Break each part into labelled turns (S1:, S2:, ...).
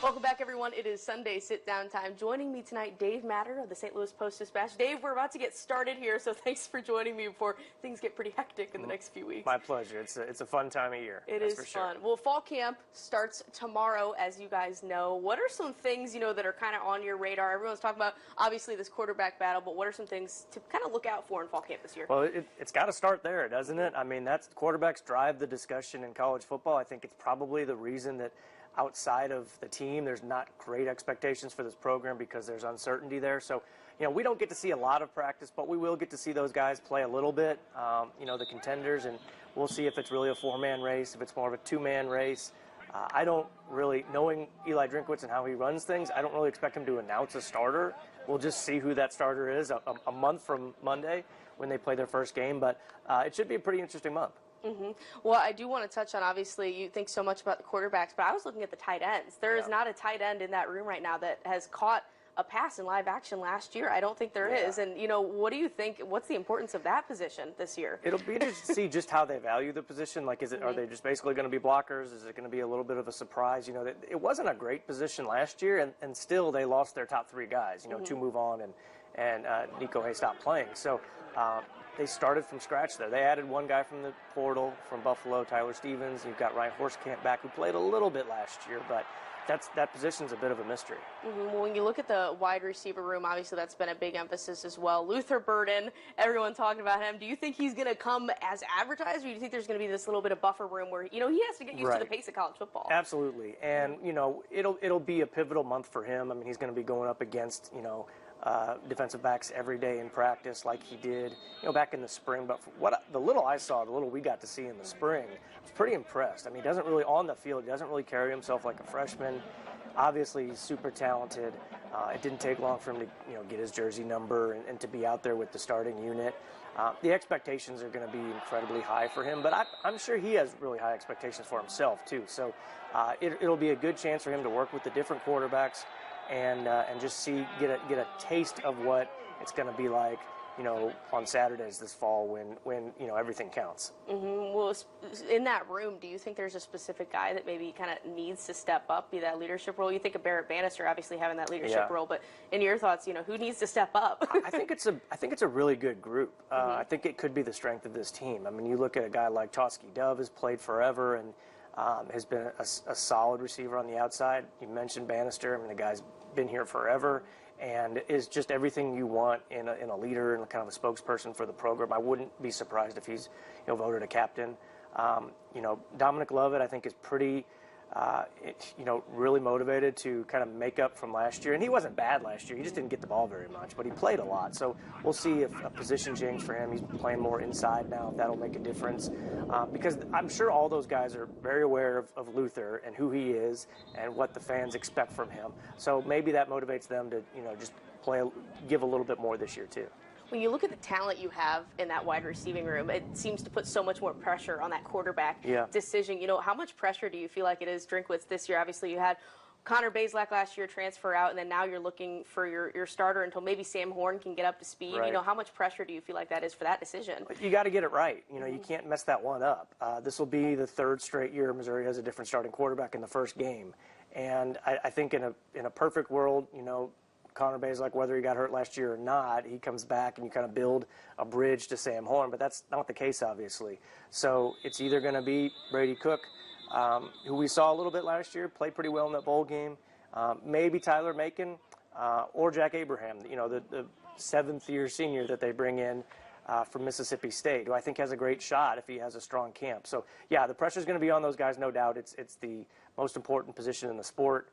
S1: Welcome back, everyone. It is Sunday sit-down time. Joining me tonight, Dave Matter of the St. Louis Post-Dispatch. Dave, we're about to get started here, so thanks for joining me before things get pretty hectic in the next few weeks.
S2: My pleasure. It's a fun time of year.
S1: It is fun. Well, fall camp starts tomorrow, as you guys know. What are some things, that are kind of on your radar? Everyone's talking about, obviously, this quarterback battle, but what are some things to kind of look out for in fall camp this year?
S2: Well, it's got to start there, doesn't it? I mean, quarterbacks drive the discussion in college football. I think it's probably the reason that outside of the team, there's not great expectations for this program because there's uncertainty there. So, we don't get to see a lot of practice, but we will get to see those guys play a little bit, the contenders, and we'll see if it's really a four-man race, if it's more of a two-man race. I don't really, knowing Eli Drinkwitz and how he runs things, I don't really expect him to announce a starter. We'll just see who that starter is a month from Monday when they play their first game, but it should be a pretty interesting month.
S1: Mm-hmm. Well, I do want to touch on, obviously, you think so much about the quarterbacks, but I was looking at the tight ends. There is not a tight end in that room right now that has caught a pass in live action last year. I don't think there is. And, what do you think? What's the importance of that position this year?
S2: It'll be interesting to see just how they value the position. Like, are they just basically going to be blockers? Is it going to be a little bit of a surprise? It wasn't a great position last year, and still they lost their top three guys, two move on, and Nico Hay stopped playing. So, they started from scratch there. They added one guy from the portal from Buffalo, Tyler Stevens. You've got Ryan Horskamp back, who played a little bit last year, but that position's a bit of a mystery.
S1: Well, when you look at the wide receiver room, obviously that's been a big emphasis as well. Luther Burden, everyone talking about him. Do you think he's going to come as advertised, or do you think there's going to be this little bit of buffer room where, he has to get used to the pace of college football?
S2: Absolutely. And, it'll be a pivotal month for him. I mean, he's going to be going up against, defensive backs every day in practice like he did, back in the spring. But the little I saw, the little we got to see in the spring, I was pretty impressed. I mean, he doesn't really, on the field, he doesn't really carry himself like a freshman. Obviously, he's super talented. It didn't take long for him to, get his jersey number and to be out there with the starting unit. The expectations are going to be incredibly high for him, but I'm sure he has really high expectations for himself, too. So it'll be a good chance for him to work with the different quarterbacks and just get a taste of what it's going to be like, on Saturdays this fall when everything counts.
S1: Well, in that room, do you think there's a specific guy that maybe kind of needs to step up, be that leadership role? You think of Barrett Bannister obviously having that leadership role, but in your thoughts, who needs to step up?
S2: I think it's a really good group. I think it could be the strength of this team. I mean, you look at a guy like Toski Dove, has played forever and has been a solid receiver on the outside. You mentioned Bannister. I mean, the guy's been here forever and is just everything you want in a leader and kind of a spokesperson for the program. I wouldn't be surprised if he's voted a captain. Dominic Lovett, I think, is pretty really motivated to kind of make up from last year. And he wasn't bad last year. He just didn't get the ball very much, but he played a lot. So we'll see if a position change for him. He's playing more inside now, if that'll make a difference. Because I'm sure all those guys are very aware of Luther and who he is and what the fans expect from him. So maybe that motivates them to, just give a little bit more this year too.
S1: When you look at the talent you have in that wide receiving room, it seems to put so much more pressure on that quarterback decision. How much pressure do you feel like it is Drinkwitz this year? Obviously, you had Connor Bazelak last year transfer out, and then now you're looking for your starter until maybe Sam Horn can get up to speed.
S2: Right.
S1: How much pressure do you feel like that is for that decision?
S2: You got to get it right. You can't mess that one up. This will be the third straight year Missouri has a different starting quarterback in the first game. And I think in a perfect world, Connor Bazelak, whether he got hurt last year or not, he comes back and you kind of build a bridge to Sam Horn, but that's not the case, obviously. So it's either going to be Brady Cook, who we saw a little bit last year, played pretty well in that bowl game, maybe Tyler Macon, or Jack Abraham, the seventh-year senior that they bring in from Mississippi State, who I think has a great shot if he has a strong camp. So, yeah, the pressure's going to be on those guys, no doubt. It's the most important position in the sport.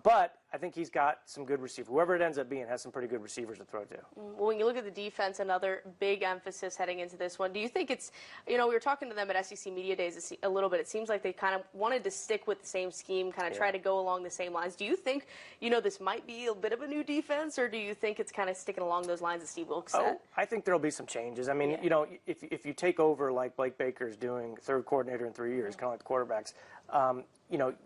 S2: But I think he's got some good receivers. Whoever it ends up being has some pretty good receivers to throw to.
S1: Well, when you look at the defense, another big emphasis heading into this one, do you think it's, we were talking to them at SEC Media Days a little bit. It seems like they kind of wanted to stick with the same scheme, kind of try to go along the same lines. Do you think, this might be a bit of a new defense, or do you think it's kind of sticking along those lines that Steve Wilks said?
S2: I think there'll be some changes. I mean, if you take over like Blake Baker's doing, third coordinator in 3 years, kind of like the quarterbacks,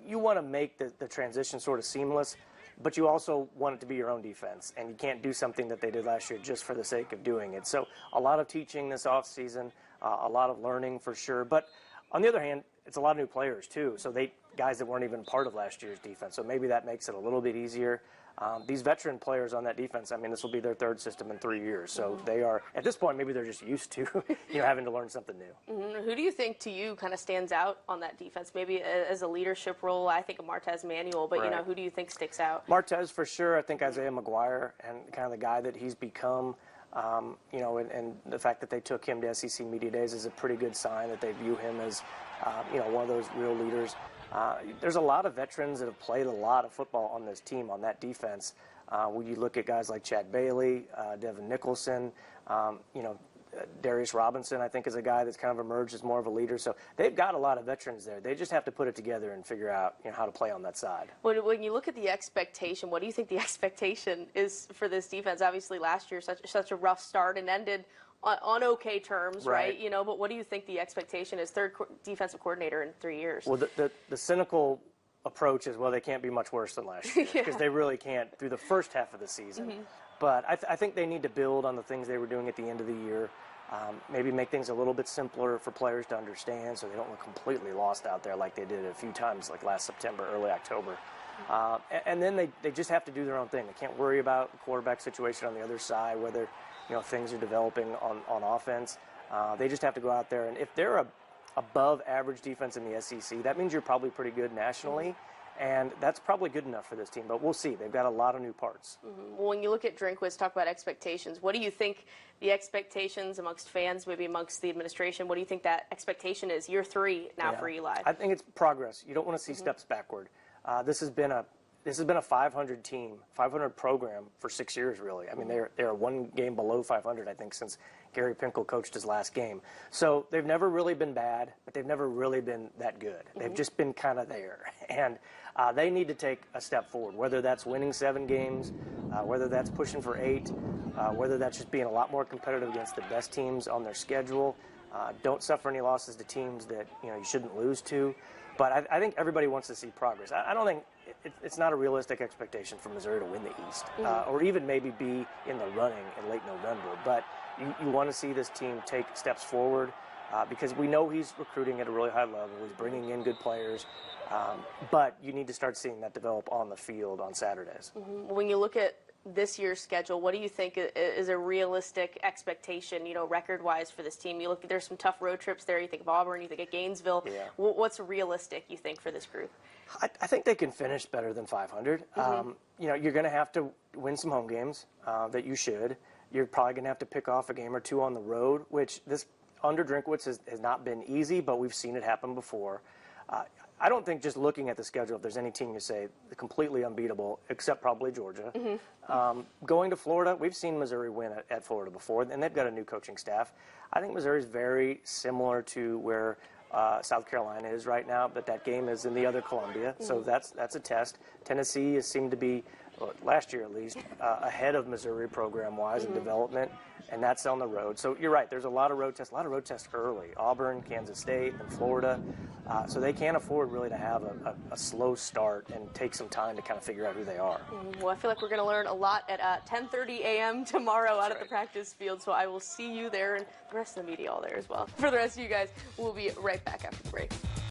S2: you want to make the transition sort of seamless, but you also want it to be your own defense, and you can't do something that they did last year just for the sake of doing it. So a lot of teaching this offseason, a lot of learning for sure. But on the other hand, it's a lot of new players too. So guys that weren't even part of last year's defense. So maybe that makes it a little bit easier. These veteran players on that defense, I mean, this will be their third system in 3 years. So they are, at this point, maybe they're just used to, having to learn something new.
S1: Who do you think to you kind of stands out on that defense? Maybe as a leadership role, I think of Martez Manuel, but,
S2: Right.
S1: Who do you think sticks out?
S2: Martez, for sure. I think Isaiah McGuire and kind of the guy that he's become, and the fact that they took him to SEC Media Days is a pretty good sign that they view him as, one of those real leaders. There's a lot of veterans that have played a lot of football on this team, on that defense. When you look at guys like Chad Bailey, Devin Nicholson, Darius Robinson, I think, is a guy that's kind of emerged as more of a leader. So they've got a lot of veterans there. They just have to put it together and figure out how to play on that side.
S1: When you look at the expectation, what do you think the expectation is for this defense? Obviously, last year such a rough start and ended on okay terms, right? But what do you think the expectation is? Third defensive coordinator in 3 years.
S2: Well, the cynical approach is, well, they can't be much worse than last year because they really can't through the first half of the season. But I think they need to build on the things they were doing at the end of the year. Maybe make things a little bit simpler for players to understand so they don't look completely lost out there like they did a few times, like last September, early October. And then they just have to do their own thing. They can't worry about the quarterback situation on the other side, whether things are developing on offense. They just have to go out there, and if they're a above average defense in the SEC, that means you're probably pretty good nationally. And that's probably good enough for this team, but we'll see. They've got a lot of new parts.
S1: Well, when you look at Drinkwitz, talk about expectations. What do you think the expectations amongst fans, maybe amongst the administration, what do you think that expectation is? Year 3 now for Eli.
S2: I think it's progress. You don't want to see steps backward. This has been a 500 team, 500 program for 6 years, really. I mean, they're one game below 500, I think, since Gary Pinkel coached his last game. So they've never really been bad, but they've never really been that good. They've just been kind of there. And they need to take a step forward, whether that's winning 7 games, whether that's pushing for 8, whether that's just being a lot more competitive against the best teams on their schedule. Don't suffer any losses to teams that you shouldn't lose to. But I think everybody wants to see progress. I don't think it's not a realistic expectation for Missouri to win the East, or even maybe be in the running in late November. But you want to see this team take steps forward because we know he's recruiting at a really high level. He's bringing in good players. But you need to start seeing that develop on the field on Saturdays.
S1: When you look at this year's schedule, what do you think is a realistic expectation, record-wise for this team? You look, there's some tough road trips there. You think of Auburn, you think of Gainesville.
S2: Yeah.
S1: What's realistic, you think, for this group?
S2: I think they can finish better than 500. You're going to have to win some home games that you should. You're probably going to have to pick off a game or two on the road, which this under Drinkwitz has not been easy, but we've seen it happen before. I don't think just looking at the schedule, if there's any team you say completely unbeatable, except probably Georgia. Going to Florida, we've seen Missouri win at Florida before, and they've got a new coaching staff. I think Missouri's very similar to where South Carolina is right now, but that game is in the other Columbia, so that's a test. Tennessee has seemed to be, last year at least, ahead of Missouri program-wise in development, and that's on the road. So you're right, there's a lot of road tests early. Auburn, Kansas State, and Florida. So they can't afford really to have a slow start and take some time to kind of figure out who they are.
S1: Well, I feel like we're going to learn a lot at 10:30 a.m. tomorrow out at the practice field, so I will see you there and the rest of the media all there as well. For the rest of you guys, we'll be right back after the break.